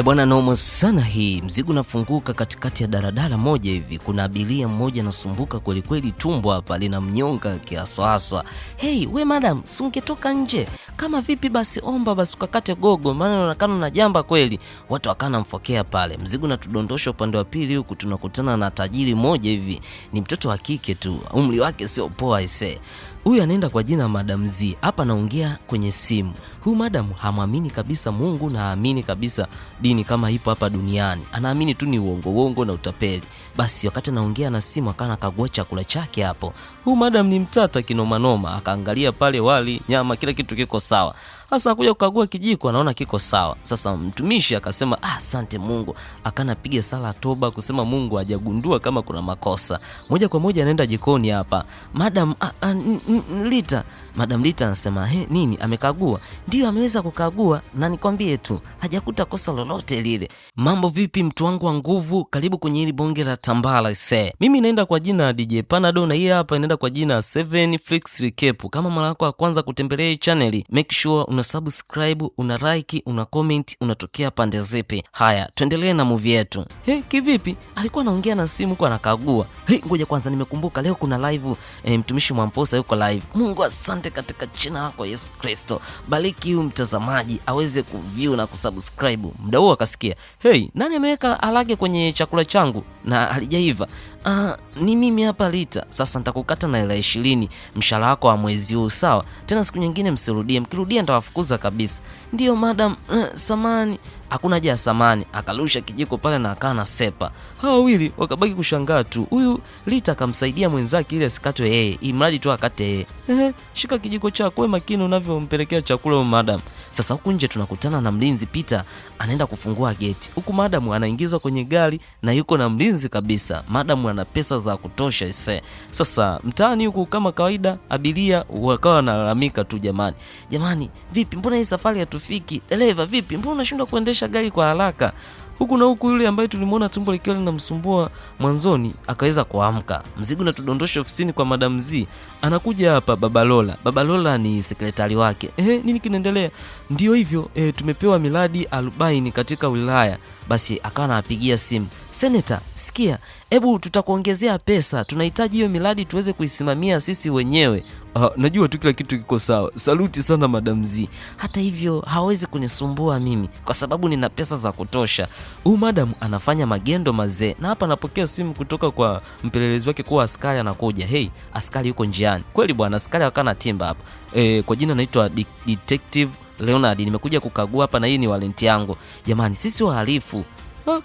Bwana, nomo sana hii. Mzigo unafunguka katikati ya daradara moja hivi. Kuna abiria mmoja anasumbuka kweli kweli, tumbo hapa linamnyonga kiaswaswa. Hey, we madam, sungetoka nje. Kama vipi basi omba basi ukakate gogo, maana unaonekana na jamba kweli. Watu wakana mfokea pale. Mzigo unatudondosha upande wa pili huku tunakutana na tajiri mmoja hivi. Ni mtoto wa kike tu. Umri wake sio poa ise. Huyu anaenda kwa jina Madam Z. Hapa naongea kwenye simu. Huyu madam hamwamini kabisa Mungu na haamini kabisa dini kama ipo hapa duniani. Anaamini tu ni uongo na utapeli. Basi wakati naongea na simu akana kagua chakula chake hapo. Huyu madam ni mtata kinoma, akaangalia pale wali, nyama, kila kitu kiko sawa. Sasa akuja kukagua kijiko anaona kiko sawa. Sasa mtumishi akasema asante Mungu. Akana piga sala toba kusema Mungu hajagundua kama kuna makosa. Moja kwa moja anaenda jikoni hapa. Madam Lita. Madam Lita anasema nini? Amekagua? Ndio ameweza kukagua na nikwambie tu hajakuta kosa lolote lile. Mambo vipi mtu wangu wa nguvu? Karibu kwenye hili bonge la tambala ise. Mimi naenda kwa jina DJ Panado na hii hapa inaenda kwa jina 7 Flix Recap. Kama mara yako ya kwanza kutembelea hii channel, make sure una subscribe, una like, una comment, unatokea pande zipi. Haya, tuendelee na movie yetu. Kivipi? Alikuwa anaongea na simu kwa anakagua. Ngoja kwanza nimekumbuka leo kuna live mtumishi Mwamposa yuko live. Mungu asante katika jina lako Yesu Kristo. Bariki huyu mtazamaji aweze kuview na kusubscribe. Muda huo akasikia, nani ameweka alage kwenye chakula changu na halijaiva? Ni mimi hapa Lita. Sasa nitakukata na hela 20 mshahara wako wa mwezi huu, sawa? Tena siku nyingine msirudie. Mkirudia nitawafukuza kabisa. Ndio madam, samani. Hakuna haja ya samani. Akarusha kijiko pale na akana sepa. Hao wawili wakabaki kushangaa tu. Huyu Lita akamsaidia mwenzake ili asikatwe yeye, imradi tu akate yeye. Shika kijiko chako, wewe makini unavyompelekea chakula huyu madam. Sasa huku nje tunakutana na mlinzi Peter, anaenda kufungua geti. Huku madam anaingizwa kwenye gari na yuko na mlinzi kabisa. Madam ana pesa za kutosha ise. Sasa mtaani huku kama kawaida abiria wakawa wanalalamika tu, jamani, vipi mbona hii safari hatufiki? Dereva vipi mbona unashindwa kuendesha gari kwa haraka? Huku na huku yule ambaye tulimuona tumbo likiwa linamsumbua mwanzoni akaweza kuamka. Mzigo unatudondosha ofisini kwa Madam Z. Anakuja hapa Baba Lola ni sekretari wake. Nini kinaendelea? Ndio hivyo, tumepewa miradi 40 katika wilaya. Basi akawa anapigia simu. Senator, sikia, hebu tutakuongezea pesa. Tunahitaji hiyo miradi tuweze kuisimamia sisi wenyewe. Najua tu kila kitu kiko sawa. Saluti sana Madam Z. Hata hivyo hawezi kunisumbua mimi kwa sababu nina pesa za kutosha. Huyu madam anafanya magendo mazee. Na hapa anapokea simu kutoka kwa mpelelezi wake kwa askari anakuja. Askari yuko njiani. Kweli bwana, askari wakana timba hapa. Kwa jina naitwa Detective Leonard, nimekuja kukagua hapa na hii ni warrant yangu. Jamani, sisi wahalifu.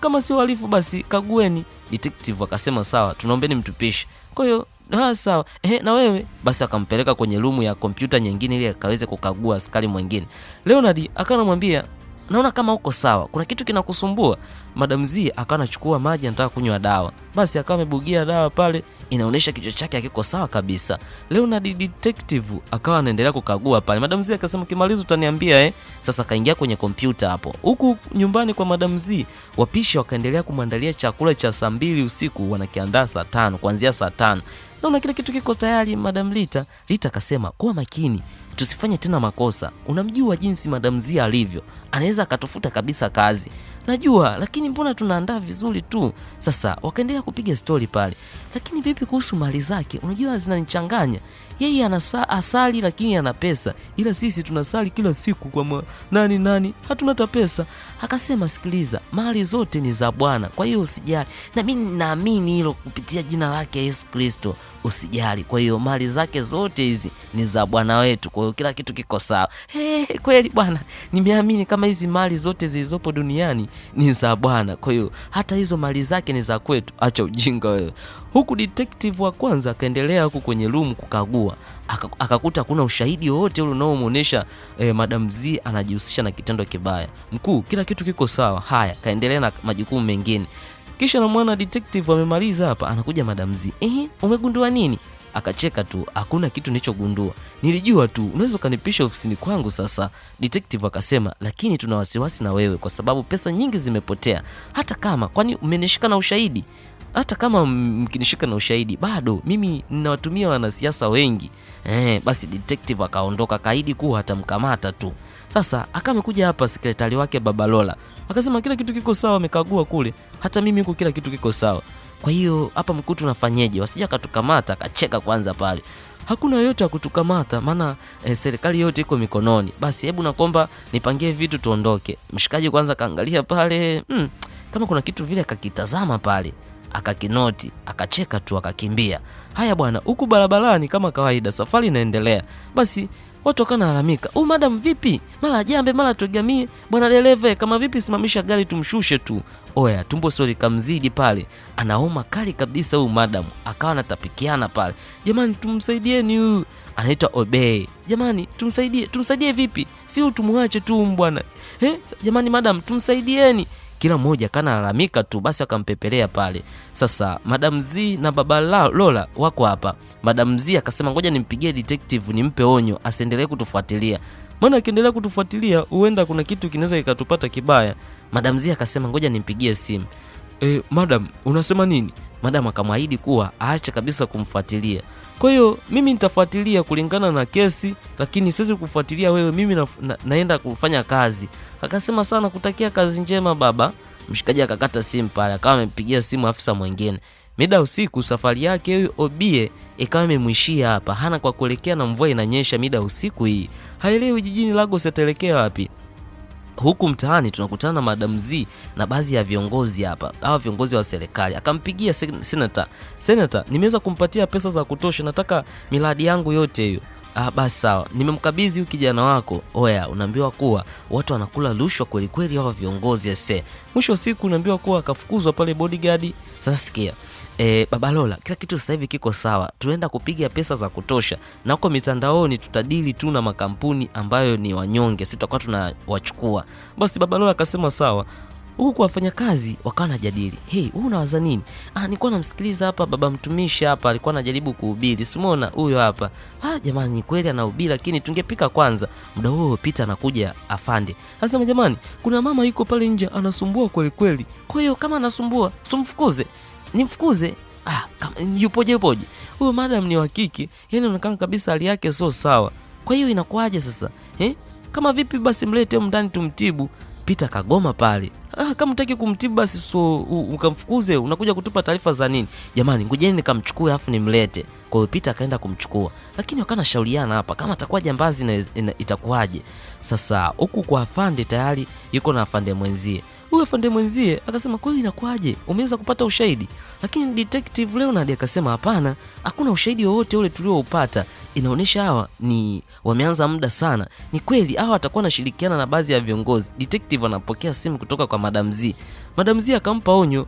Kama si wahalifu basi kagueni. Detective akasema sawa, tunaombeni mtupishe. Kwa hiyo sawa. Na wewe basi akampeleka kwenye room ya kompyuta nyingine ili akaweze kukagua askari mwingine. Leonard akanamwambia, naona kama uko sawa, kuna kitu kinakusumbua. Madam Z akawa anachukua maji anataka kunywa dawa. Basi akawa amebugia dawa pale, inaonyesha kichwa chake hakiko sawa kabisa. Leonard Detective akawa anaendelea kukagua pale. Madam Z akasema kimalizo utaniambia. Sasa kaingia kwenye kompyuta hapo. Huku nyumbani kwa Madam Z, wapishi wakaendelea kumwandalia chakula cha saa 2 usiku, wanakiandaa saa 5, kuanzia saa 5. Naona kila kitu kiko tayari Madam Lita. Lita akasema, kuwa makini, tusifanye tena makosa. Unamjua jinsi Madam Z alivyo. Anaweza akatufuta kabisa kazi. Najua, lakini mbona tunaandaa vizuri tu. Sasa wakaendelea kupiga story pale. Lakini vipi kuhusu mali zake? Unajua zinanichanganya. Yeye ana asali lakini ana pesa. Ila sisi tunasali kila siku kwa nani hatuna hata pesa. Akasema sikiliza, mali zote ni za Bwana. Kwa hiyo usijali. Na mimi ninaamini hilo kupitia jina lake Yesu Kristo. Usijali. Kwa hiyo mali zake zote hizi ni za Bwana wetu. Kwa hiyo kila kitu kiko sawa. Kweli bwana, nimeamini kama hizi mali zote zilizopo duniani ni za Bwana. Kwa hiyo hata hizo mali zake ni za kwetu. Acha ujinga wewe. Huku detective wa kwanza akaendelea huku kwenye room kukagua. Akakuta kuna ushahidi wote ule unaomuonesha Madam Z anajihusisha na kitendo kibaya. Mkuu, kila kitu kiko sawa. Haya, kaendelea na majukumu mengine. Kisha na mwana detective amemaliza hapa, anakuja Madam Z. Umegundua nini? Akacheka tu, hakuna kitu nilichogundua. Nilijua tu unaweza kanipisha ofisini kwangu sasa. Detective akasema, lakini tuna wasiwasi na wewe kwa sababu pesa nyingi zimepotea. Hata kama, kwani umenishika na ushahidi? hata kama mkinishika na ushahidi bado mimi ninawatumia wanasiasa wengi. Basi detective akaondoka, kaahidi kuwa atamkamata tu. Sasa akamekuja hapa sekretari wake Baba Lola, akasema kila kitu kiko sawa, amekagua kule, hata mimi huko kila kitu kiko sawa. Kwa hiyo hapa mkuu tunafanyeje? Wasije akatukamata. Akacheka kwanza pale, hakuna yote ya kutukamata, maana serikali yote iko mikononi. Basi hebu nakomba nipangie vitu tuondoke. Mshikaji kwanza kaangalia pale, kama kuna kitu vile akakitazama pale, akakinoti, akacheka tu, akakimbia. Haya bwana, huku barabarani kama kawaida safari inaendelea. Basi watu wakanalamika, madam vipi? Mara jambe, mara tuegamie. Bwana dereva, kama vipi simamisha gari tumshushe tu. Oya, tumbo sori kamzidi pale. Anaoma kali kabisa huyu madam. Akawa anatapikiana pale. Jamani tumsaidieni huyu. Anaitwa Obey. Jamani tumsaidie vipi? Si utumuache tu bwana. Jamani madam tumsaidieni. Kila mmoja kana lalamika tu. Basi akampepelea pale. Sasa Madam Z na Baba Lola wako hapa. Madam Z akasema ngoja nimpigie detective nimpe onyo asiendelee kutufuatilia, maana akiendelea kutufuatilia huenda kuna kitu kinaweza kikatupata kibaya. Madam Z akasema ngoja nimpigie simu. Madam unasema nini? Madam akamwahidi kuwa aache kabisa kumfuatilia. Kwa hiyo mimi nitafuatilia kulingana na kesi, lakini siwezi kufuatilia wewe, mimi naenda kufanya kazi. Akasema sana kutakia kazi njema baba. Mshikaji akakata simu pale, akawa amepigia simu afisa mwingine. Mida usiku safari yake huyu Obie ikawa imemwishia hapa, hana kwa kuelekea na mvua inanyesha mida usiku hii. Haelewi jijini Lagos ataelekea wapi. Huku mtaani tunakutana na Madam Z na baadhi ya viongozi hapa, hawa viongozi wa serikali. Akampigia Senator, nimeweza kumpatia pesa za kutosha, nataka miradi yangu yote hiyo. Basi sawa, nimemkabidhi huyu kijana wako. Oya, unaambiwa kuwa watu wanakula rushwa kweli kweli hawa viongozi ese. Mwisho siku unaambiwa kuwa akafukuzwa pale bodyguard. Sasa sikia. Baba Lola, kila kitu sasa hivi kiko sawa. Tunaenda kupiga pesa za kutosha. Na huko mitandaoni tutadili tu na makampuni ambayo ni wanyonge. Sisi tutakuwa tunawachukua. Basi Baba Lola akasema sawa. Huku wafanya kazi wakawa najadili. Wewe unawaza nini? Nilikuwa namsikiliza hapa baba mtumishi hapa alikuwa anajaribu kuhubiri. Simuona huyo hapa. Jamani ni kweli anahubiri, lakini tungepika kwanza. Muda huo Peter anakuja afande. Anasema jamani, kuna mama yuko pale nje anasumbua kweli kweli. Kwa hiyo kama anasumbua, simfukuze. Nimfukuze. Yupoje? Huyo madam ni wa kike. Yaani unaonekana kabisa hali yake sio sawa. Kwa hiyo inakuaje sasa? Kama vipi basi mlete ndani tumtibu. Peter kagoma pale. Kama utaki kumtibu basi ukamfukuze, unakuja kutupa taarifa za nini? Jamani ngojeni nikamchukue afu nimlete. Kwa hiyo Peter akaenda kumchukua. Lakini wakana shauriana hapa kama atakuwa jambazi na itakuwaje. Sasa huku kwa afande tayari yuko na afande mwenzie. Huyo afande mwenzie akasema kwa hiyo inakuaje? Umeweza kupata ushahidi? Lakini detective Leonard akasema hapana, hakuna ushahidi wowote ule tulioupata. Inaonesha hawa ni wameanza muda sana. Ni kweli hawa watakuwa wanashirikiana na baadhi ya viongozi. Detective anapokea simu kutoka kwa Madam Z. Madam Z akampa onyo,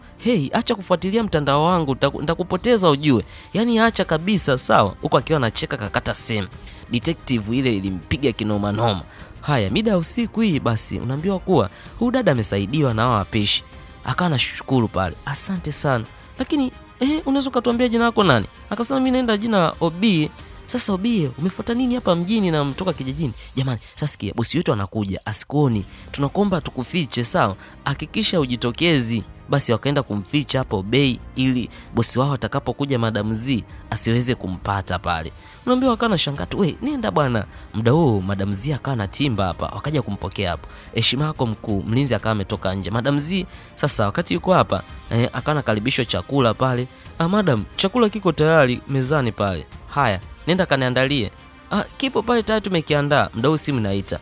acha kufuatilia mtandao wangu, nitakupoteza ujue. Yaani acha kabisa, sawa? Huko akiwa anacheka kakata simu. Detective ile ilimpiga kinoma noma. Haya, mida usiku hii basi unaambiwa kuwa huyu dada amesaidiwa na hao wapishi. Akawa anashukuru pale. Asante sana. Lakini unaweza kutuambia jina lako nani? Akasema mimi naenda jina Obi. Sasa Obi, umefuata nini hapa mjini na mtoka kijijini? Jamani, sasa sikia, bosi wetu anakuja, asikuoni. Tunakuomba tukufiche, sawa? Hakikisha ujitokezi. Basi wakaenda kumficha hapo Obey ili bosi wao atakapokuja Madam Z asiweze kumpata pale. Unaambiwa wakana shangatu, nenda bwana. Muda huo Madam Z akawa na timba hapa, wakaja kumpokea hapo. Heshima yako mkuu. Mlinzi akawa ametoka nje. Madam Z sasa wakati yuko hapa, akawa karibishwa chakula pale. Madam, chakula kiko tayari mezani pale. Haya, nenda kaniandalie. Kipo pale tayari tumekiandaa. Muda huu simu naita.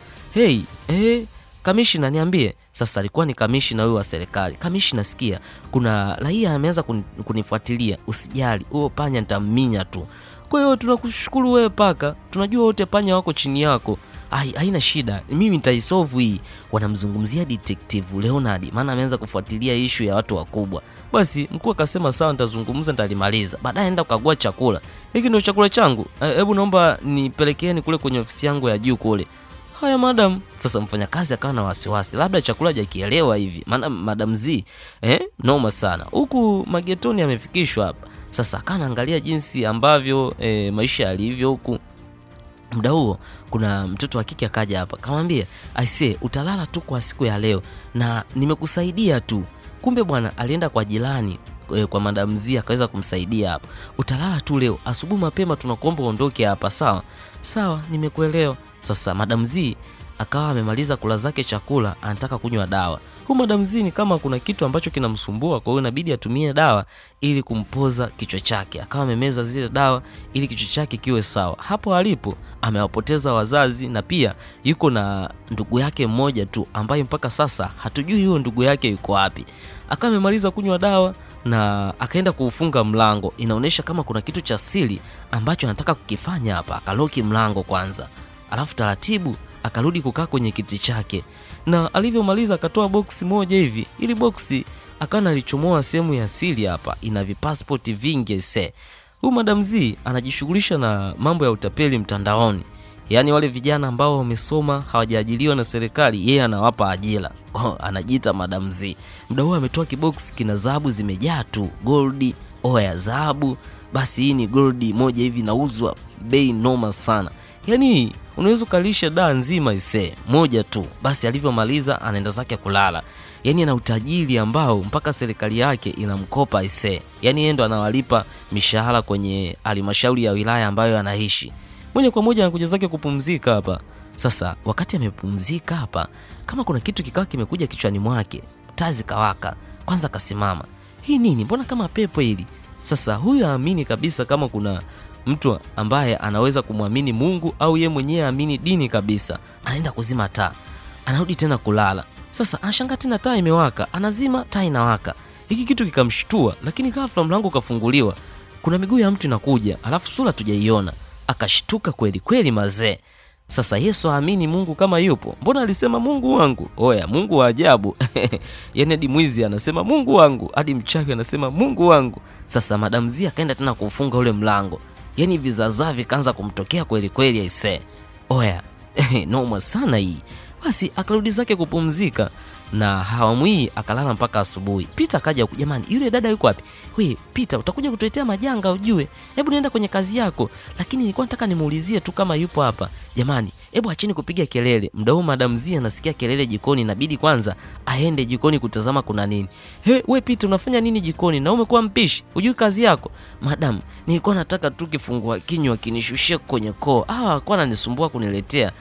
Kamishna niambie. Sasa alikuwa ni kamishna huyu wa serikali. Kamishna, sikia, kuna raia ameanza kunifuatilia. Usijali, huo panya nitamminya tu. Kwa hiyo tunakushukuru wewe paka. Tunajua wote panya wako chini yako. Haina shida. Mimi nitaisolve hii. Wanamzungumzia detective Leonard, maana ameanza kufuatilia issue ya watu wakubwa. Basi mkuu akasema sawa, nitazungumza nitalimaliza. Baadaye enda ukagua chakula. Hiki ndio chakula changu. Hebu naomba nipelekeeni kule kwenye ofisi yangu ya juu kule. Haya madam. Sasa mfanyakazi akawa na wasiwasi, labda chakula hajakielewa hivi. Maana Madam Z noma sana. Huku magetoni amefikishwa hapa. Sasa akawa angalia jinsi ambavyo maisha yalivyo huku. Muda huo kuna mtoto wa kike akaja hapa. Kamwambia, "Aisee, utalala tu kwa siku ya leo na nimekusaidia tu." Kumbe bwana alienda kwa jirani kwa Madam Z akaweza kumsaidia hapa. Utalala tu leo, asubuhi mapema tunakuomba uondoke hapa, sawa? Sawa, nimekuelewa. Sasa Madam Z akawa amemaliza kula zake chakula, anataka kunywa dawa. Madam Z ni kama kuna kitu ambacho kinamsumbua, kwa hiyo inabidi atumie dawa ili kumpoza kichwa chake. Akawa amemeza zile dawa ili kichwa chake kiwe sawa. Hapo alipo amewapoteza wazazi na pia yuko na ndugu yake mmoja tu ambaye mpaka sasa hatujui huyo ndugu yake yuko wapi. Akawa amemaliza kunywa dawa na akaenda kuufunga mlango. Inaonyesha kama kuna kitu cha siri ambacho anataka kukifanya hapa. Akaloki mlango kwanza, alafu taratibu akarudi kukaa kwenye kiti chake, na alivyomaliza akatoa boksi moja hivi. Ili boksi akana alichomoa sehemu ya siri hapa, ina vipassport vingi. Huyu Madam Z anajishughulisha na mambo ya utapeli mtandaoni, yaani wale vijana ambao wamesoma hawajaajiriwa na serikali yeye anawapa ajira. Anajiita Madam Z. Muda huo ametoa kiboksi kina dhahabu zimejaa tu, gold, ya dhahabu. Basi hii ni gold moja hivi inauzwa bei noma sana, yaani unaweza kalisha daa nzima moja tu. Basi alivyomaliza anaenda zake kulala. Yaani ana utajiri ambao mpaka serikali yake inamkopa yaani yeye ndo anawalipa mishahara kwenye halmashauri ya wilaya ambayo anaishi. Moja kwa moja anakuja zake kupumzika hapa. Sasa wakati amepumzika hapa, kama kuna kitu kikawa kimekuja kichwani mwake, taa zikawaka. Kwanza akasimama, hii nini? Mbona kama pepo hili? Sasa huyu aamini kabisa kama kuna mtu ambaye anaweza kumwamini Mungu au ye mwenyewe aamini dini kabisa. Anaenda kuzima taa, anarudi tena kulala. Sasa anashangaa tena taa imewaka, anazima taa inawaka. Hiki kitu kikamshtua, lakini ghafla mlango ukafunguliwa. Kuna miguu ya mtu inakuja, alafu sura tujaiona. Akashtuka kweli kweli mazee. Sasa Yesu aamini Mungu kama yupo. Mbona alisema Mungu wangu? Mungu wa ajabu. Yaani hadi mwizi anasema Mungu wangu, hadi mchawi anasema Mungu wangu. Sasa Madam Z akaenda tena kufunga ule mlango. Yaani vizaza vikaanza kumtokea kweli kweli noma sana hii. Basi akarudi zake kupumzika na hawamwi, akalala mpaka asubuhi. Peter akaja, jamani yule dada yuko wapi? Wewe Peter, utakuja kutuletea majanga ujue. Hebu nienda kwenye kazi yako. Lakini nilikuwa nataka nimuulizie tu kama yupo hapa. Jamani, hebu acheni kupiga kelele. Muda huu Madam Z anasikia kelele jikoni, inabidi kwanza aende jikoni kutazama kuna nini. Wewe Peter, unafanya nini jikoni? Na umekuwa mpishi? Hujui kazi yako? Madam, nilikuwa nataka tu kifungua kinywa kinishushie kwenye koo. Alikuwa ananisumbua kuniletea.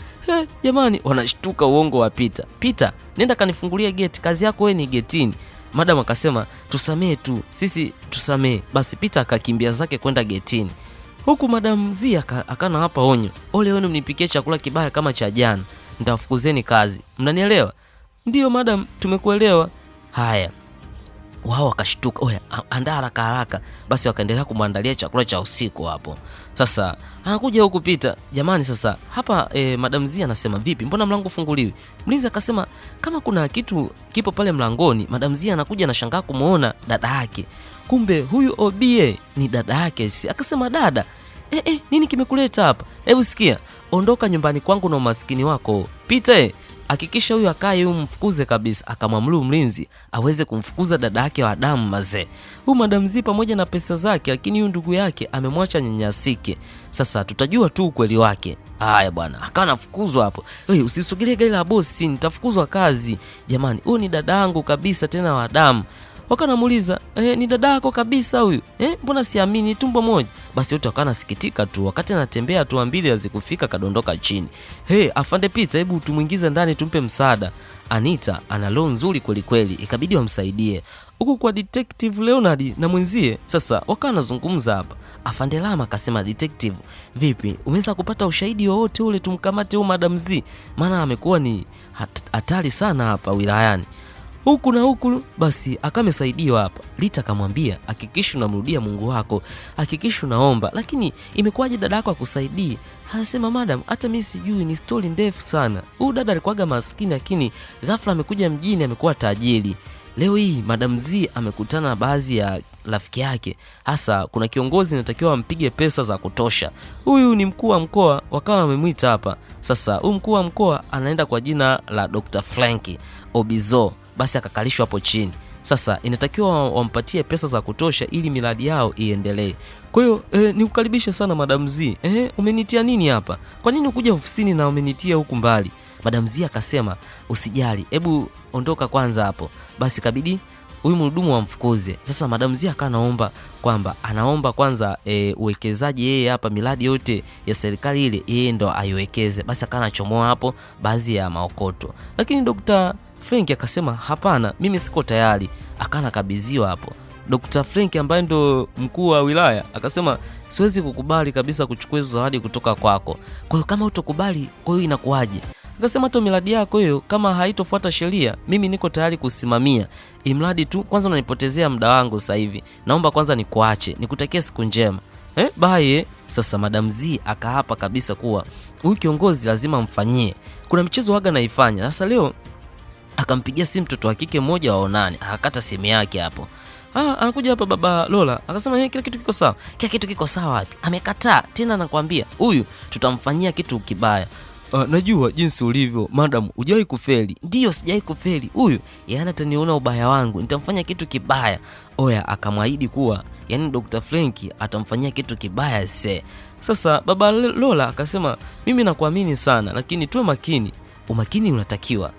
Jamani, wanashtuka uongo wa Peter. Peter, nenda kanifungulia geti, kazi yako wewe ni getini. Madam akasema tusamee tu, sisi tusamee. Basi Peter akakimbia zake kwenda getini. Huku Madam Z akana hapa onyo. Ole wenu mnipikie chakula kibaya kama cha jana, nitawafukuzeni kazi. Mnanielewa? Ndiyo madam, tumekuelewa. Haya. Wao wakashtuka, andaa haraka haraka. Basi wakaendelea kumwandalia chakula cha usiku hapo. Sasa anakuja huku Peter, jamani sasa hapa Madam Z anasema vipi? Mbona mlango ufunguliwi? Mlinzi akasema kama kuna kitu kipo pale mlangoni. Madam Z anakuja na shangaa kumuona dada yake. Kumbe huyu Obie ni dada yake. Akasema dada, nini kimekuleta hapa? Hebu sikia, ondoka nyumbani kwangu na umaskini wako. Peter, hakikisha huyu akae umfukuze kabisa. Akamwamuru mlinzi aweze kumfukuza dada yake wa damu mazee. Huyu Madam Z pamoja na pesa zake, lakini huyu ndugu yake amemwacha nyanyasike. Sasa tutajua tu ukweli wake. Haya bwana, akawa anafukuzwa hapo. Usisogelee gari la bosi, nitafukuzwa kazi. Jamani, huyu ni dada yangu kabisa tena wa damu. Wakanamuuliza, ni dada yako kabisa huyu? Mbona siamini, tumbo moja? Basi wote wakana sikitika tu. Wakati anatembea hatua mbili hazikufika kadondoka chini. Afande Peter, hebu tumuingize ndani tumpe msaada. Anita ana roho nzuri kweli kweli, ikabidi wamsaidie. Huku kwa Detective Leonard na mwenzie sasa wakawa nazungumza hapa. Afande Lama akasema, detective, vipi? Umeweza kupata ushahidi wowote ule tumkamate huyu Madam Z? Maana amekuwa ni hatari sana hapa wilayani. Huku na huku. Basi akamesaidiwa hapa. Lita akamwambia, hakikisha unamrudia Mungu wako, hakikisha unaomba. Lakini imekuwaje dada yako akusaidii? Anasema madam, hata mimi sijui, ni story ndefu sana. Huyu dada alikuwa maskini, lakini ghafla amekuja mjini, amekuwa tajiri. Leo hii Madam Z amekutana na baadhi ya rafiki yake. Hasa kuna kiongozi anatakiwa ampige pesa za kutosha. Huyu ni mkuu wa mkoa, wakawa wamemwita hapa. Sasa huyu mkuu wa mkoa anaenda kwa jina la Dr. Frank Obizo. Basi akakalishwa hapo chini. Sasa inatakiwa wampatie pesa za kutosha ili miradi yao iendelee. Kwa hiyo nikukaribisha sana Madam Z. Umenitia nini hapa? Kwa nini ukuja ofisini na umenitia huku mbali? Madam Z akasema, usijali, hebu ondoka kwanza hapo. Basi kabidi huyu mhudumu wamfukuze. Sasa Madam Z akanaomba kwamba anaomba kwanza uwekezaji yeye hapa, miradi yote ya serikali ile yeye ndo aiwekeze. Basi akanachomoa hapo baadhi ya maokoto, lakini Dr. Frank akasema hapana, mimi siko tayari. Akanakabidhiwa hapo. Dr. Frank ambaye ndo mkuu wa wilaya akasema siwezi kukubali kabisa kuchukua hizo zawadi kutoka kwako. Kwa hiyo kama utokubali, kwa hiyo inakuaje? Akasema hata miradi yako hiyo kama haitofuata sheria, mimi niko tayari kusimamia. Imradi tu kwanza unanipotezea muda wangu sasa hivi. Naomba kwanza nikuache, nikutakia siku njema. Bye. Sasa Madam Z akaapa kabisa kuwa huyu kiongozi lazima mfanyie. Kuna michezo waga naifanya. Sasa leo akampigia simu mtoto wa kike mmoja waonane, akakata simu yake hapo. Anakuja hapa baba Lola, akasema kila kitu kiko sawa. Kila kitu kiko sawa wapi? Amekataa tena, nakwambia huyu tutamfanyia kitu kibaya. Najua jinsi ulivyo madam, hujawahi kufeli. Ndio sijawahi kufeli. Huyu yana ataniona ubaya wangu, nitamfanya kitu kibaya. Oya akamwahidi kuwa yani Dr. Frank atamfanyia kitu kibaya se. Sasa baba Lola akasema mimi nakuamini sana, lakini tuwe makini. Umakini unatakiwa.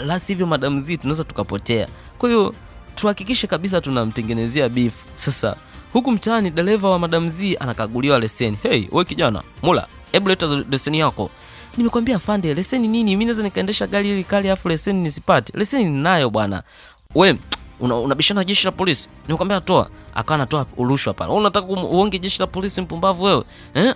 La sivyo Madam Z tunaweza tukapotea. Kwa hiyo tuhakikishe kabisa tunamtengenezea beef. Sasa huku mtaani dereva wa Madam Z anakaguliwa leseni. Hey, wewe kijana, Mula, hebu leta leseni yako. Nimekwambia afande, leseni nini? Mimi naweza nikaendesha gari hili kali afu leseni nisipate. Leseni ninayo bwana. Wewe unabishana jeshi la polisi. Nimekwambia toa. Akawa anatoa urushwa pale. Unataka uonge jeshi la polisi mpumbavu wewe?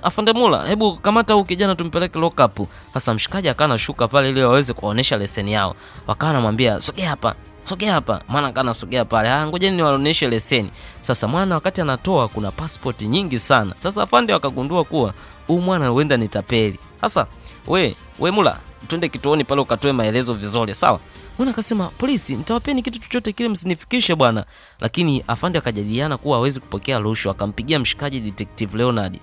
Afande Mula, hebu kamata huyu kijana tumpeleke lock up. Sasa mshikaji akawa anashuka pale ili waweze kuonesha leseni yao. Wakawa anamwambia sogea hapa. Maana kana sogea pale. Ngojeni niwaoneshe leseni. Sasa mwana wakati anatoa kuna passport nyingi sana. Sasa afande wakagundua kuwa huyu mwana huenda ni tapeli. Sasa we Mula, twende kituoni pale ukatoe maelezo vizuri, sawa? Mwana akasema polisi, nitawapeni kitu chochote kile msinifikishe bwana. Lakini afande akajadiliana kuwa hawezi kupokea rushwa, akampigia mshikaji Detective Leonard.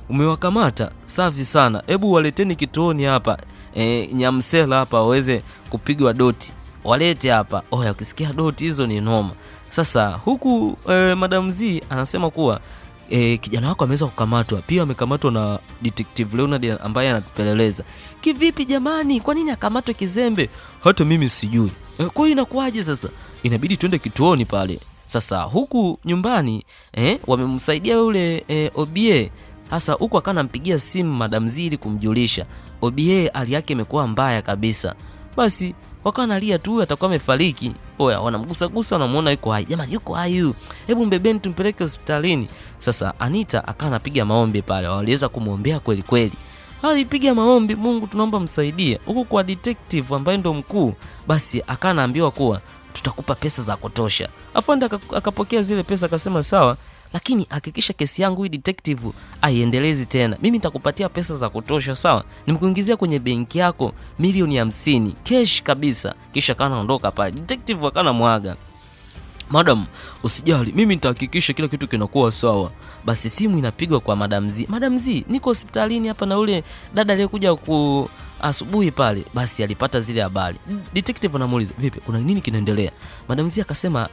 Umewakamata? Safi sana. Hebu waleteni kituoni hapa. Nyamsela hapa waweze kupigwa doti. Walete hapa. Oya ukisikia doti hizo ni noma. Sasa huku Madam Z anasema kuwa kijana wako ameweza kukamatwa. Pia amekamatwa na Detective Leonard ambaye anatupeleleza. Kivipi jamani? Kwa nini akamatwe kizembe? Hata mimi sijui. Kwa hiyo inakuaje sasa? Inabidi twende kituoni pale. Sasa huku nyumbani wamemsaidia yule OBA. Sasa huku akana mpigia simu Madam Z ili kumjulisha. OBA hali yake imekuwa mbaya kabisa. Basi wakawa analia tu atakuwa amefariki. Oya wanamgusa wanamuona yuko hai. Jamani yuko hai. Hebu mbebeni tumpeleke hospitalini. Sasa Anita akawa anapiga maombi pale. Waliweza kumuombea kweli kweli. Alipiga maombi, Mungu tunaomba msaidie. Huko kwa detective ambaye ndo mkuu, basi akawa anaambiwa kuwa tutakupa pesa za kutosha. Afande akapokea zile pesa akasema sawa, lakini hakikisha kesi yangu hii detective aiendelezi tena. Mimi nitakupatia pesa za kutosha, sawa? Nimekuingizia kwenye benki yako milioni 50 cash kabisa. Kisha kana ondoka pale. Detective akana mwaga. Madam, usijali, mimi nitahakikisha kila kitu kinakuwa sawa. Basi simu inapigwa kwa Madam Z. Madam Z, niko hospitalini hapa na ule dada aliyekuja asubuhi pale. Basi alipata zile habari. Detective anamuuliza, "Vipi? Kuna nini kinaendelea?" Madam Z akasema,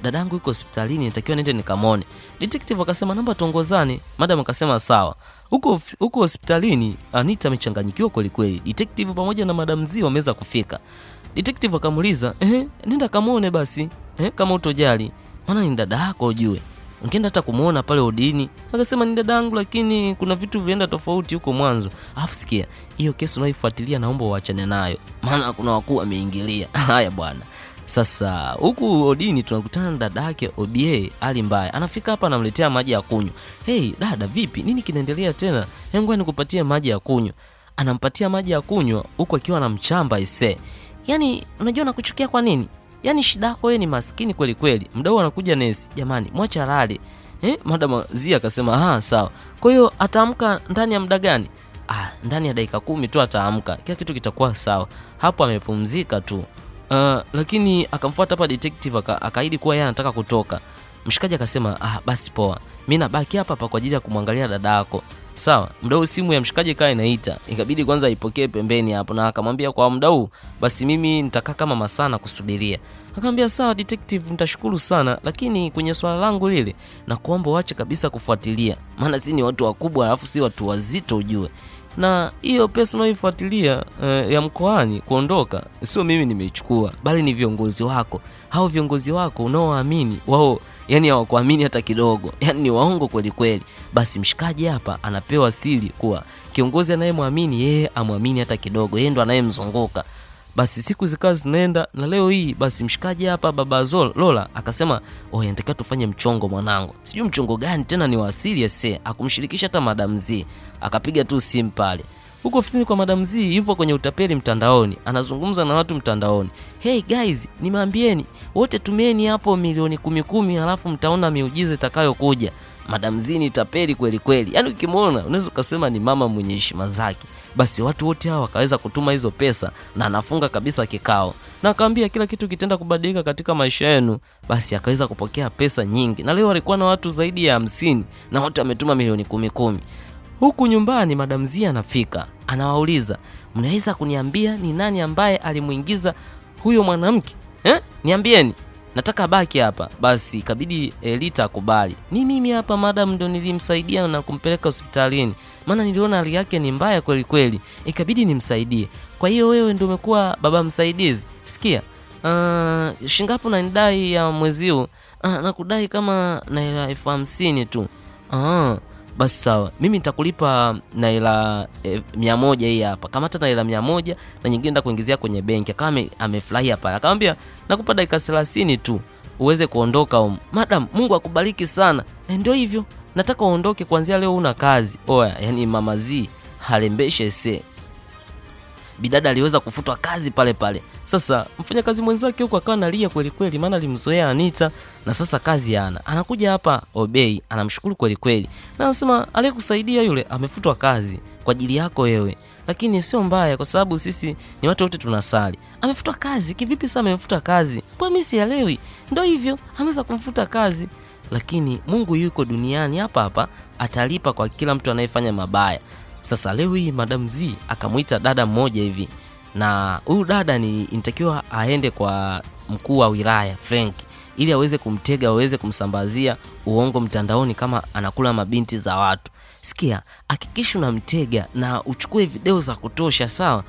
"Dadangu yuko hospitalini, natakiwa niende nikamwone." Detective akasema, "Naomba tuongozane." Madam akasema, "Sawa." Huko hospitalini Anita amechanganyikiwa kweli kweli. Detective pamoja na Madam Z wameweza kufika. Detective akamuuliza, "Nenda kamwone basi." Kama utojali, maana ni dada yako ujue. Ungeenda hata kumuona pale odini. Akasema ni dadangu lakini kuna vitu vienda tofauti huko mwanzo. Alafu sikia, hiyo kesi unaifuatilia naomba uachane nayo. Maana kuna wakuu wameingilia. Haya bwana. Sasa huku odini tunakutana na dada yake OBA hali mbaya. Anafika hapa anamletea maji ya kunywa. "Hey dada vipi? Nini kinaendelea tena? Ngoja nikupatie maji ya kunywa." Anampatia maji ya kunywa huku akiwa anamchamba ise. Yaani unajua nakuchukia kwa nini? Yaani shida yako wewe ni maskini kweli kweli. Mdau anakuja nesi. Jamani, mwacha rali. Madam Z akasema, sawa. Kwa hiyo ataamka ndani ya muda gani? Ndani ya dakika 10 tu ataamka. Kila kitu kitakuwa sawa. Hapo amepumzika tu. Lakini akamfuata hapa detective akaahidi kuwa yeye anataka kutoka. Mshikaji akasema, basi poa. Mimi nabaki hapa kwa ajili ya kumwangalia dada yako. Sawa, mdau simu ya mshikaji kaa inaita. Ikabidi kwanza ipokee pembeni hapo na akamwambia kwa mdau, basi mimi nitakaa kama masaa na kusubiria. Akamwambia sawa detective, nitashukuru sana, lakini kwenye swala langu lile na kuomba uache kabisa kufuatilia. Maana sisi ni watu wakubwa alafu si watu wazito ujue. na hiyo pesa unayoifuatilia ya mkoani kuondoka, sio mimi nimeichukua, bali ni viongozi wako. Hao viongozi wako unaowaamini wao, yani hawakuamini hata kidogo, yani ni waongo kweli kweli. Basi mshikaji hapa anapewa siri kuwa kiongozi anayemwamini yeye amwamini hata kidogo, yeye ndo anayemzunguka. Basi siku zikawa zinaenda, na leo hii basi mshikaji hapa baba Lola akasema, natakiwa tufanye mchongo mwanangu. Sijui mchongo gani tena, ni wa asili ese, akumshirikisha hata Madam Z. Akapiga tu simu pale huko ofisini kwa Madam Z, hivyo kwenye utapeli mtandaoni, anazungumza na watu mtandaoni. Hey guys, nimeambieni wote tumieni hapo milioni 10 alafu mtaona miujiza itakayokuja. Madam Z ni tapeli kweli kweli. Yaani ukimwona unaweza kusema ni mama mwenye heshima zake. Basi watu wote hao wakaweza kutuma hizo pesa na anafunga kabisa kikao. Na akamwambia kila kitu kitenda kubadilika katika maisha yenu. Basi akaweza kupokea pesa nyingi. Na leo alikuwa na watu zaidi ya 50 na wote wametuma milioni 10. Huku nyumbani Madam Z anafika. Anawauliza, "Mnaweza kuniambia ni nani ambaye alimuingiza huyo mwanamke? Niambieni. Nataka baki hapa." Basi ikabidi Lita akubali. "Ni mimi hapa madam, ndo nilimsaidia na kumpeleka hospitalini. Maana niliona hali yake ni mbaya kweli kweli. Ikabidi nimsaidie. Kwa hiyo wewe ndo umekuwa baba msaidizi. Sikia. Shingapo unanidai ya mwezi huu?" "Nakudai kama naira 50,000 tu." Basi sawa, mimi nitakulipa naira 100 hii hapa. Kama hata naira 100 na nyingine nenda kuingizia kwenye benki." Kama amefurahia pale. Akamwambia, "Nakupa dakika 30 tu uweze kuondoka." "Madam, Mungu akubariki sana." "Ndio hivyo. Nataka uondoke kuanzia leo, una kazi." Oya, yani Mama Z halembeshe se. Bidada aliweza kufutwa kazi pale pale. Sasa mfanyakazi mwenzake huko akawa analia kweli kweli, maana alimzoea Anita na sasa kazi hana. Anakuja hapa Obey, anamshukuru kweli kweli. Na anasema aliyekusaidia yule amefutwa kazi kwa ajili yako wewe. Lakini sio mbaya kwa sababu sisi ni watu wote tunasali. Amefutwa kazi, kivipi sasa amefutwa kazi? Kwa mimi sielewi. Ndio hivyo, ameweza kumfuta kazi. Lakini Mungu yuko duniani hapa atalipa kwa kila mtu anayefanya mabaya. Sasa leo hii Madam Z akamuita dada mmoja hivi, na huyu dada inatakiwa aende kwa mkuu wa wilaya Frank ili aweze kumtega, aweze kumsambazia uongo mtandaoni kama anakula mabinti za watu. Sikia, hakikisha unamtega na uchukue video za kutosha, sawa?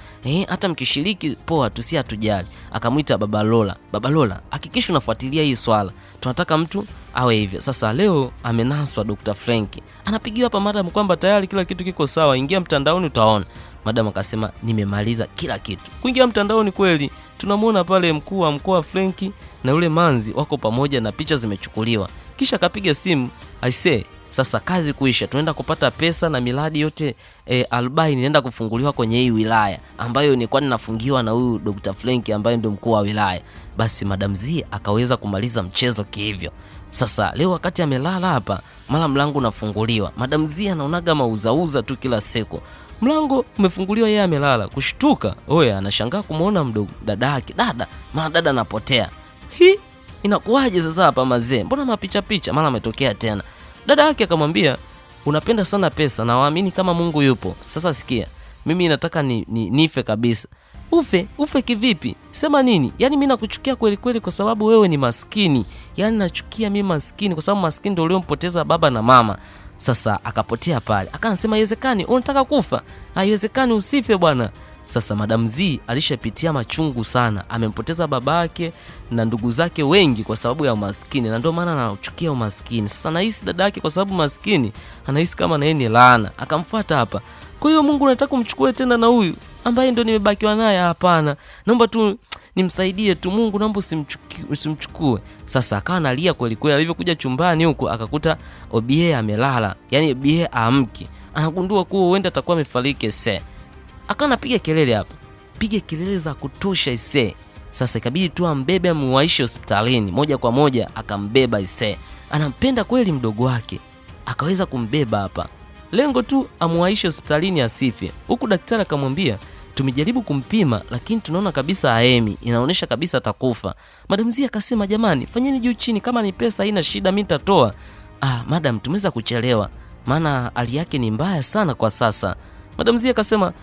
Hata mkishiriki poa, tusi hatujali. Akamuita baba Lola. "Baba Lola, hakikisha unafuatilia hii swala. Tunataka mtu awe hivyo." Sasa leo amenaswa Dr. Frank. Anapigiwa hapa madam kwamba tayari kila kitu kiko sawa, ingia mtandaoni utaona. Madam akasema, "Nimemaliza kila kitu." Kuingia mtandaoni kweli, tunamuona pale mkuu wa mkoa Frank na yule manzi wako pamoja na picha zimechukuliwa. Kisha akapiga simu, "Aisee, sasa kazi kuisha, tunaenda kupata pesa na miradi yote 40 inaenda kufunguliwa kwenye hii wilaya ambayo ni kwani nafungiwa na huyu Dr. Frank ambaye ndio mkuu wa wilaya." Basi Madam Z akaweza kumaliza mchezo kihivyo. Sasa leo wakati amelala hapa, mara mlango unafunguliwa. Madam Z anaonaga mauzauza tu kila siku. Mlango umefunguliwa, yeye amelala. Kushtuka, anashangaa kumuona mdogo dada yake. Maana dada anapotea. Inakuwaje sasa hapa mazee? Mbona mapicha? Mara ametokea tena. Dada yake akamwambia, "Unapenda sana pesa na waamini kama Mungu yupo. Sasa sikia, mimi nataka nife kabisa." Ufe kivipi? Sema nini? Yaani mimi nakuchukia kweli kweli kwa sababu wewe ni maskini. Yaani nachukia mimi maskini kwa sababu maskini ndio uliompoteza baba na mama. Sasa akapotea pale. Akanasema, "Haiwezekani, unataka kufa? Haiwezekani, usife bwana." Sasa Madam Z alishapitia machungu sana. Amempoteza babake na ndugu zake wengi kwa sababu ya umaskini, na ndio maana anachukia umaskini. Sasa nahisi dada yake kwa sababu maskini anahisi kama na yeye ni laana. Akamfuata hapa. "Kwa hiyo Mungu anataka kumchukue tena na huyu ambaye ndio nimebakiwa naye?" "Hapana. Naomba tu nimsaidie tu, Mungu naomba usimchukue." Sasa akawa analia kweli kweli. Alivyokuja chumbani huko akakuta Obie amelala. Yaani Obie aamki. Anagundua kuwa huenda atakuwa amefariki se. Akawa anapiga kelele hapa. Piga kelele za kutosha ise. Sasa ikabidi tu ambebe amuwaishe hospitalini. Moja kwa moja akambeba ise. Anampenda kweli mdogo wake. Akaweza kumbeba hapa. Lengo tu amuwaishe hospitalini asife. Huku daktari akamwambia, "Tumejaribu kumpima lakini tunaona kabisa haemi. Inaonyesha kabisa atakufa." Madam Z akasema, "Jamani, fanyeni juu chini, kama ni pesa haina shida, mimi nitatoa." "Madam, tumeweza kuchelewa. Maana hali yake ni mbaya sana kwa sasa." Madam Z akasema,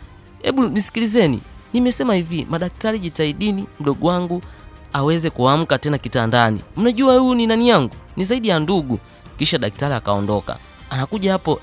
"Hebu nisikilizeni. Nimesema hivi, madaktari jitahidini mdogo wangu aweze kuamka tena kitandani. Mnajua huyu ni nani yangu? Ni zaidi ya ndugu." Kisha daktari akaondoka. Anakuja hapo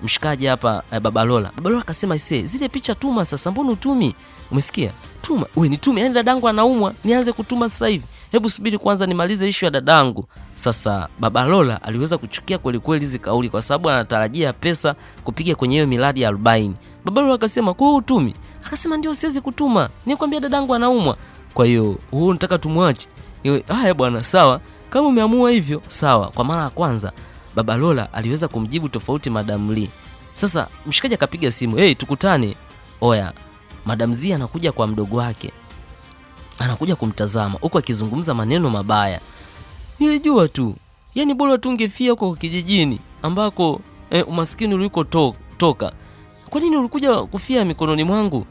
mshikaji hapa Baba Lola akasema zile picha tuma sasa, mbona utumi? Umesikia? Tuma. Wewe nitume, yani dadangu anaumwa, nianze kutuma sasa hivi? Hebu subiri kwanza nimalize issue ya dadangu. Sasa Baba Lola aliweza kuchukia kweli kweli hizo kauli, kwa sababu anatarajia pesa kupiga kwenye hiyo miradi ya 40. Baba Lola akasema, "Kwa hiyo utumi?" Akasema, "Ndio, siwezi kutuma. Nikwambia dadangu anaumwa. Kwa hiyo wewe unataka tumwache?" Haya bwana, sawa. Kama umeamua hivyo, sawa. Kwa mara ya kwanza Baba Lola aliweza kumjibu tofauti Madam Lee. Sasa mshikaji akapiga simu, tukutane." Oya, Madam Zee anakuja kwa mdogo wake, anakuja kumtazama huko akizungumza maneno mabaya. "Nilijua tu, yani bora tu ungefia huko kijijini ambako umaskini uliko toka. Kwa nini ulikuja kufia mikononi mwangu?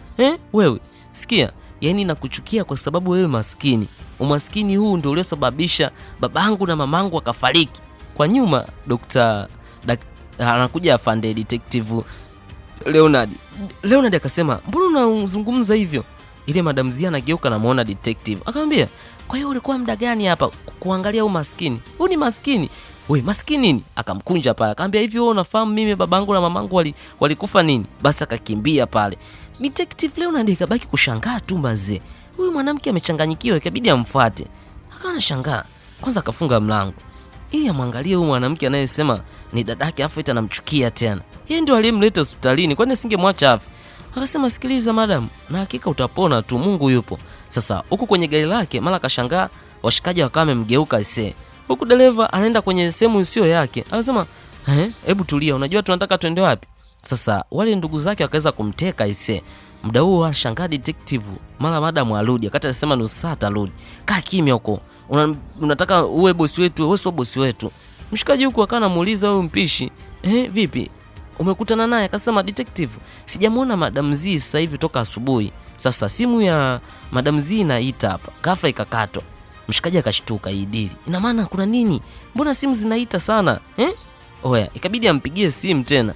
Wewe sikia, yani nakuchukia kwa sababu wewe maskini. Umaskini huu ndio uliosababisha babangu na mamangu wakafariki." Kwa nyuma anakuja afande detective Leonard akasema, "Mbona unazungumza hivyo?" Ile Madam Zee anageuka na muona detective. Akamwambia, "Kwa hiyo ulikuwa muda gani hapa kuangalia huyu maskini? Huyu ni maskini." "Wewe maskini nini?" Akamkunja pale. Akamwambia, "Hivi wewe unafahamu mimi babangu na mamangu walikufa nini?" Basi akakimbia pale. Detective Leonard ikabaki kushangaa tu mazee. Huyu mwanamke amechanganyikiwa, ikabidi amfuate. Akawa anashangaa. Kwanza akafunga mlango ili amwangalie huyu mwanamke anayesema ni dadake, afu eti anamchukia tena. Yeye ndio aliyemleta hospitalini, kwani asingemwacha afu. Akasema, "Sikiliza madam, na hakika utapona tu, Mungu yupo." Sasa huku kwenye gari lake mara akashangaa washikaji wakawa wamemgeuka huku dereva anaenda kwenye sehemu isiyo yake. Akasema, "Hebu tulia, unajua tunataka tuende wapi?" Sasa wale ndugu zake wakaweza kumteka Muda huo anashangaa detective, mara madam arudi, akati alisema nusu saa atarudi. "Kaa kimya huko. Unataka uwe bosi wetu, wewe sio bosi wetu." Mshikaji huku akawa anamuuliza huyu mpishi, "Vipi? Umekutana naye?" Akasema, "Detective, sijamuona Madam Zee sasa hivi toka asubuhi." Sasa simu ya Madam Zee inaita hapa, ghafla ikakatwa. Mshikaji akashtuka, hii dili ina maana kuna nini? Mbona simu zinaita sana? Oya, ikabidi ampigie simu tena.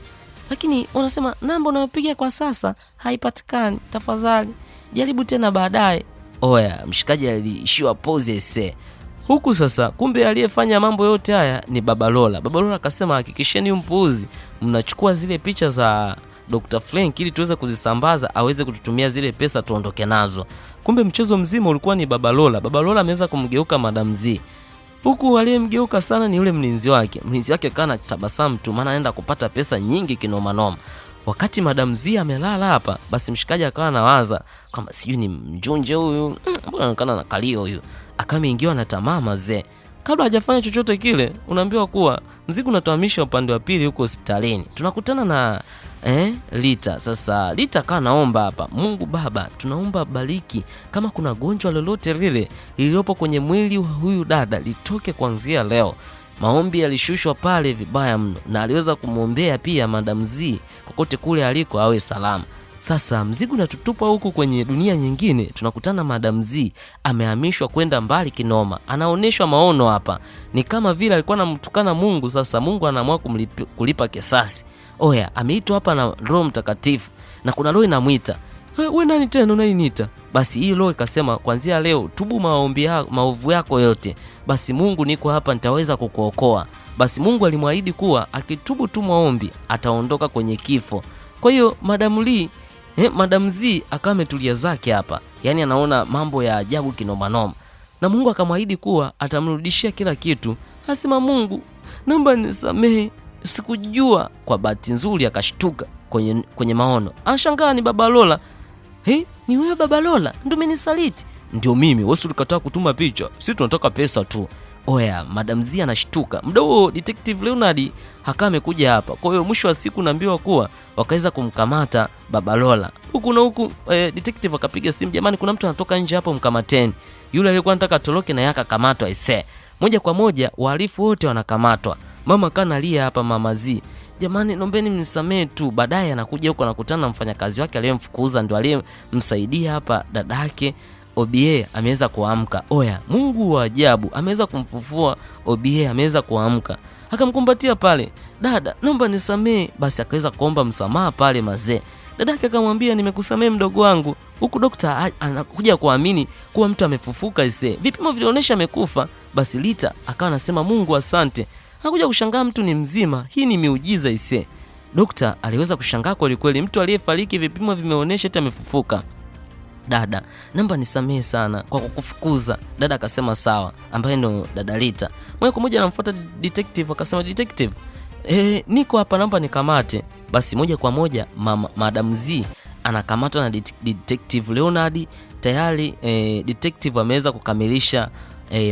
Lakini wanasema namba unayopiga kwa sasa haipatikani, tafadhali jaribu tena baadaye. Oya, mshikaji alishiwa pause Huku sasa kumbe aliyefanya mambo yote haya ni Baba Lola. Baba Lola akasema, "Hakikisheni mpuuzi mnachukua zile picha za Dr. Frank ili tuweze kuzisambaza aweze kututumia zile pesa tuondoke nazo." Kumbe mchezo mzima ulikuwa ni Baba Lola. Baba Lola ameweza kumgeuka Madam Zee. Huku aliyemgeuka sana ni yule mlinzi wake. Mlinzi wake kana tabasamu tu, maana anaenda kupata pesa nyingi kinoma noma. Wakati Madam Zee amelala hapa, basi mshikaji akawa anawaza kama sijui ni mjunje huyu, mbona anaonekana na kalio huyu. Akameingiwa na tamaa mazee. Kabla hajafanya chochote kile, unaambiwa kuwa mzigo unatuhamisha upande wa pili huko hospitalini. Tunakutana na Lita. Sasa Lita akawa naomba hapa, "Mungu Baba, tunaomba bariki kama kuna gonjwa lolote lile lililopo kwenye mwili wa huyu dada litoke kuanzia leo." Maombi yalishushwa pale vibaya mno, na aliweza kumwombea pia Madam Zee kokote kule aliko awe salama. Sasa mzigo unatutupa huku kwenye dunia nyingine. Tunakutana Madam Zee amehamishwa kwenda mbali kinoma. Anaoneshwa maono hapa, ni kama vile alikuwa anamtukana Mungu. Sasa Mungu anaamua kulipa kisasi. Oya, ameitwa hapa na Roho Mtakatifu, na kuna roho inamuita, "Wewe nani tena unaniita?" Basi hii roho ikasema, "Kuanzia leo tubu maovu yako yote. Basi Mungu niko hapa, nitaweza kukuokoa." Basi Mungu alimwahidi kuwa akitubu tu maombi ataondoka kwenye kifo. Kwa hiyo Madam Zee akawa ametulia zake hapa, yani anaona mambo ya ajabu kinoma noma, na Mungu akamwahidi kuwa atamrudishia kila kitu. Asema, "Mungu, naomba nisamehe, sikujua." Kwa bahati nzuri akashtuka kwenye maono. Anashangaa ni Baba Lola. "Ni wewe Baba Lola? Ndio umenisaliti?" "Ndio mimi, wewe ulikataa kutuma picha. Sisi tunataka pesa tu." Oya, Madam Zee anashtuka. Muda huo Detective Leonard akawa amekuja hapa. Kwa hiyo mwisho wa siku naambiwa kuwa wakaweza kumkamata Baba Lola. Huku na huku detective akapiga simu, "Jamani, kuna mtu anatoka nje hapo, mkamateni." Yule aliyekuwa anataka atoroke na yaka kamatwa moja kwa moja, wahalifu wote wanakamatwa. Mama kana lia hapa, Mama Zee, "Jamani, naombeni mnisamee tu." Baadaye anakuja huko anakutana na mfanyakazi wake aliyemfukuza, ndio aliyemsaidia hapa dadake. OBA ameweza kuamka. Oya, Mungu wa ajabu ameweza kumfufua OBA, ameweza kuamka. Akamkumbatia pale, "Dada, naomba nisamee." Basi akaweza kuomba msamaha pale mazee. Dadake akamwambia, "Nimekusamee mdogo wangu." Huku dokta anakuja kuamini kuwa mtu amefufuka vipimo vilionyesha amekufa. Basi Lita akawa anasema, "Mungu asante." Anakuja kushangaa mtu ni mzima. Hii ni miujiza Dokta aliweza kushangaa kweli kweli, mtu aliyefariki vipimo vimeonyesha eti amefufuka. Dada, naomba nisamehe sana kwa kukufukuza. Dada akasema sawa, ambaye ndo dada Rita. Moja kwa moja anamfuata detective, akasema detective, niko hapa, naomba nikamate. Basi moja kwa moja Madam Z anakamatwa na detective Leonard. Tayari detective ameweza kukamilisha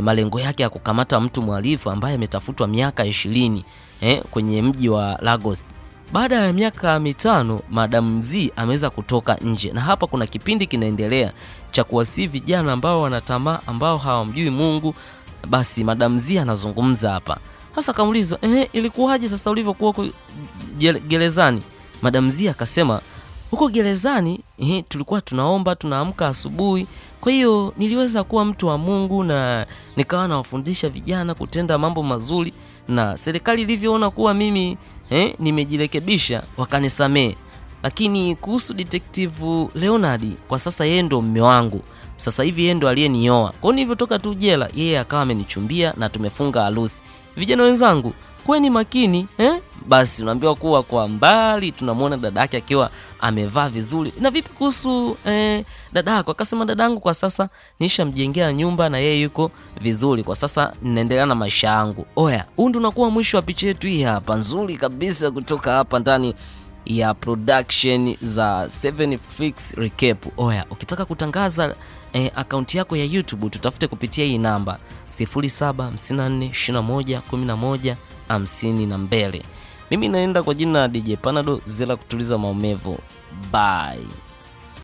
malengo yake ya kukamata mtu mhalifu ambaye ametafutwa miaka 20 kwenye mji wa Lagos. Baada ya miaka 5 Madam Z ameweza kutoka nje, na hapa kuna kipindi kinaendelea cha kuwasihi vijana ambao wanatamaa, ambao hawamjui Mungu. Basi Madam Z anazungumza hapa. Sasa kamuulizwa, ilikuwaje sasa ulivyokuwa gerezani? Madam Z akasema, huko gerezani tulikuwa tunaomba, tunaamka asubuhi. Kwa hiyo niliweza kuwa mtu wa Mungu na nikawa nawafundisha vijana kutenda mambo mazuri, na serikali ilivyoona kuwa mimi nimejirekebisha wakanisamee. Lakini kuhusu detective Leonard, kwa sasa yeye ndo mume wangu. Sasa hivi yeye ndo aliyenioa. Kwa hiyo nilivyotoka tu jela, yeye akawa amenichumbia na tumefunga harusi. Vijana wenzangu, kweni makini Basi unaambiwa kuwa kwa mbali tunamwona dada yake akiwa amevaa vizuri. Na vipi kuhusu dada yako? Akasema dadangu kwa sasa nishamjengea nyumba na yeye yuko vizuri. Kwa sasa ninaendelea na maisha yangu. Oya, huu ndo unakuwa mwisho wa picha yetu hii hapa nzuri kabisa kutoka hapa ndani ya production za 7 Flix Recap. Oya, ukitaka kutangaza akaunti yako ya YouTube tutafute kupitia hii namba 0754211152. Mimi naenda kwa jina DJ Panado, zela kutuliza maumivu. Bye.